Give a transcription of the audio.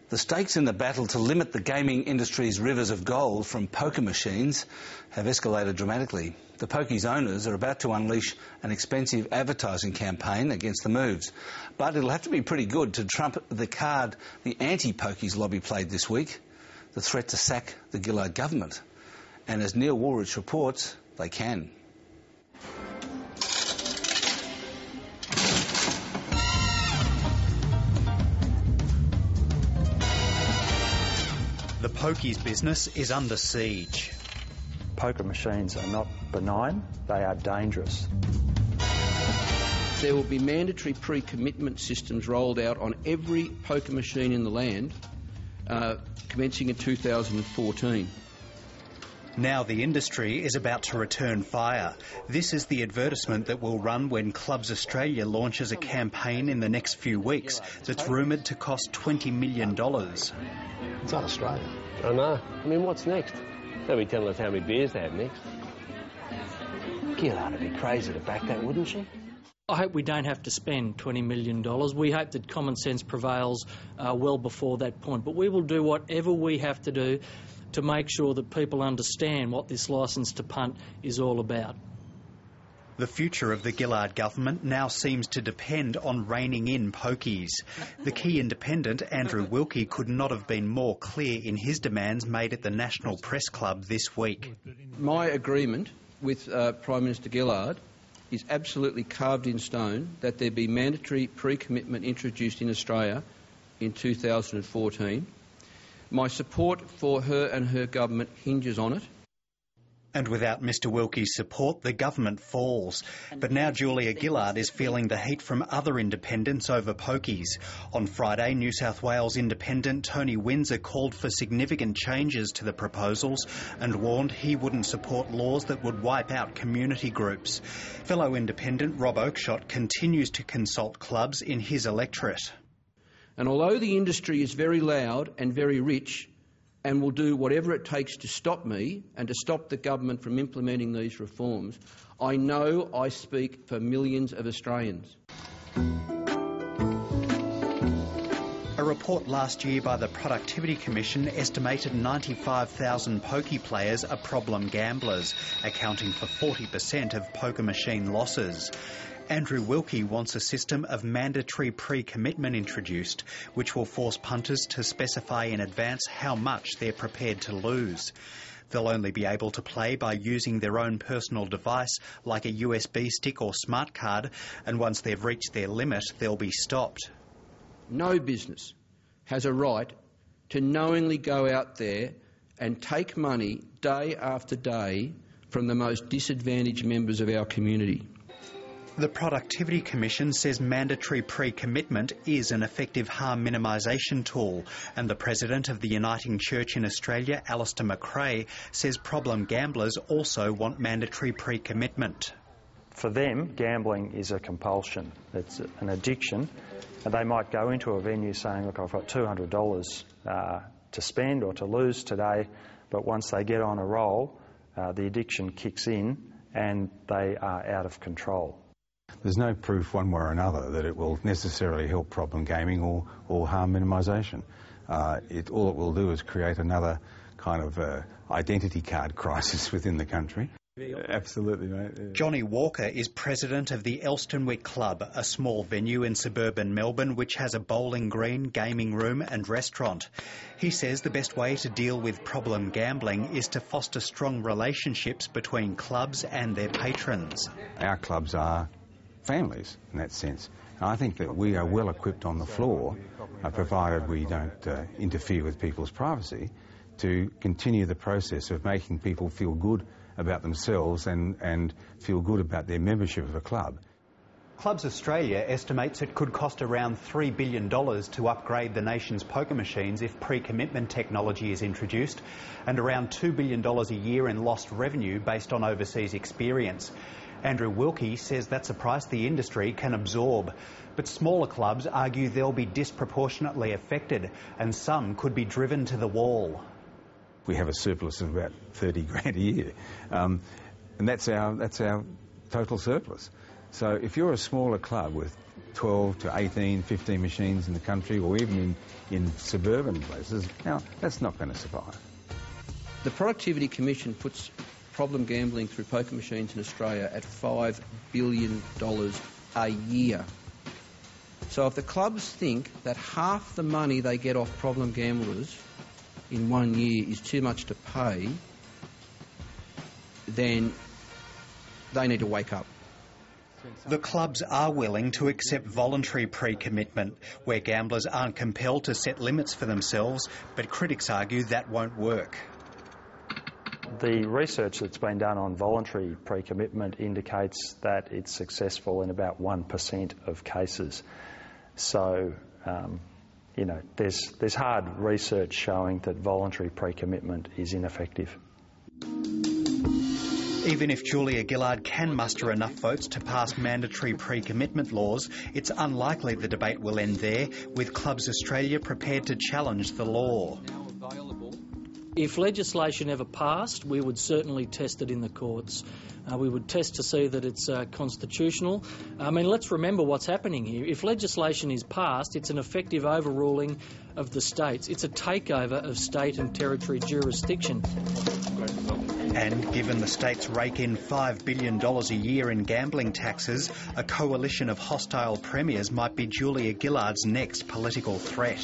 The stakes in the battle to limit the gaming industry's rivers of gold from poker machines have escalated dramatically. The pokies owners are about to unleash an expensive advertising campaign against the moves. But it'll have to be pretty good to trump the card the anti-pokies lobby played this week, the threat to sack the Gillard government. And as Neil Woolrich reports, they can. The pokies business is under siege. Poker machines are not benign, they are dangerous. There will be mandatory pre-commitment systems rolled out on every poker machine in the land, commencing in 2014. Now the industry is about to return fire. This is the advertisement that will run when Clubs Australia launches a campaign in the next few weeks that's rumoured to cost $20 million. It's not Australia. I know. I mean, what's next? They'll be telling us how many beers they have next. Gillard would be crazy to back that, wouldn't she? I hope we don't have to spend $20 million. We hope that common sense prevails well before that point. But we will do whatever we have to do to make sure that people understand what this licence to punt is all about. The future of the Gillard government now seems to depend on reining in pokies. The key independent, Andrew Wilkie, could not have been more clear in his demands made at the National Press Club this week. My agreement with Prime Minister Gillard is absolutely carved in stone that there be mandatory pre-commitment introduced in Australia in 2014. My support for her and her government hinges on it. And without Mr Wilkie's support, the government falls. But now Julia Gillard is feeling the heat from other independents over pokies. On Friday, New South Wales independent Tony Windsor called for significant changes to the proposals and warned he wouldn't support laws that would wipe out community groups. Fellow independent Rob Oakeshott continues to consult clubs in his electorate. And although the industry is very loud and very rich, and will do whatever it takes to stop me and to stop the government from implementing these reforms, I know I speak for millions of Australians. A report last year by the Productivity Commission estimated 95,000 pokie players are problem gamblers, accounting for 40% of poker machine losses. Andrew Wilkie wants a system of mandatory pre-commitment introduced, which will force punters to specify in advance how much they're prepared to lose. They'll only be able to play by using their own personal device, like a USB stick or smart card, and once they've reached their limit, they'll be stopped. No business has a right to knowingly go out there and take money day after day from the most disadvantaged members of our community. The Productivity Commission says mandatory pre-commitment is an effective harm minimisation tool, and the President of the Uniting Church in Australia, Alistair McRae, says problem gamblers also want mandatory pre-commitment. For them, gambling is a compulsion. It's an addiction. And they might go into a venue saying, look, I've got $200 to spend or to lose today, but once they get on a roll, the addiction kicks in and they are out of control. There's no proof one way or another that it will necessarily help problem gaming or harm minimisation. All it will do is create another kind of identity card crisis within the country. Absolutely, mate. Yeah. Johnny Walker is president of the Elstonwick Club, a small venue in suburban Melbourne which has a bowling green, gaming room and restaurant. He says the best way to deal with problem gambling is to foster strong relationships between clubs and their patrons. Our clubs are families in that sense. And I think that we are well equipped on the floor, provided we don't interfere with people's privacy, to continue the process of making people feel good about themselves and feel good about their membership of a club. Clubs Australia estimates it could cost around $3 billion to upgrade the nation's poker machines if pre-commitment technology is introduced, and around $2 billion a year in lost revenue based on overseas experience. Andrew Wilkie says that's a price the industry can absorb. But smaller clubs argue they'll be disproportionately affected, and some could be driven to the wall. We have a surplus of about 30 grand a year, and that's our total surplus. So if you're a smaller club with 12 to 18, 15 machines in the country, or even in suburban places, now that's not going to survive. The Productivity Commission puts problem gambling through poker machines in Australia at $5 billion a year. So if the clubs think that half the money they get off problem gamblers in 1 year is too much to pay, then they need to wake up. The clubs are willing to accept voluntary pre-commitment, where gamblers aren't compelled to set limits for themselves, but critics argue that won't work. The research that's been done on voluntary pre-commitment indicates that it's successful in about 1% of cases. So, there's hard research showing that voluntary pre-commitment is ineffective. Even if Julia Gillard can muster enough votes to pass mandatory pre-commitment laws, it's unlikely the debate will end there, with Clubs Australia prepared to challenge the law. If legislation ever passed, we would certainly test it in the courts. We would test to see that it's constitutional. I mean, let's remember what's happening here. If legislation is passed, it's an effective overruling of the states. It's a takeover of state and territory jurisdiction. And given the states rake in $5 billion a year in gambling taxes, a coalition of hostile premiers might be Julia Gillard's next political threat.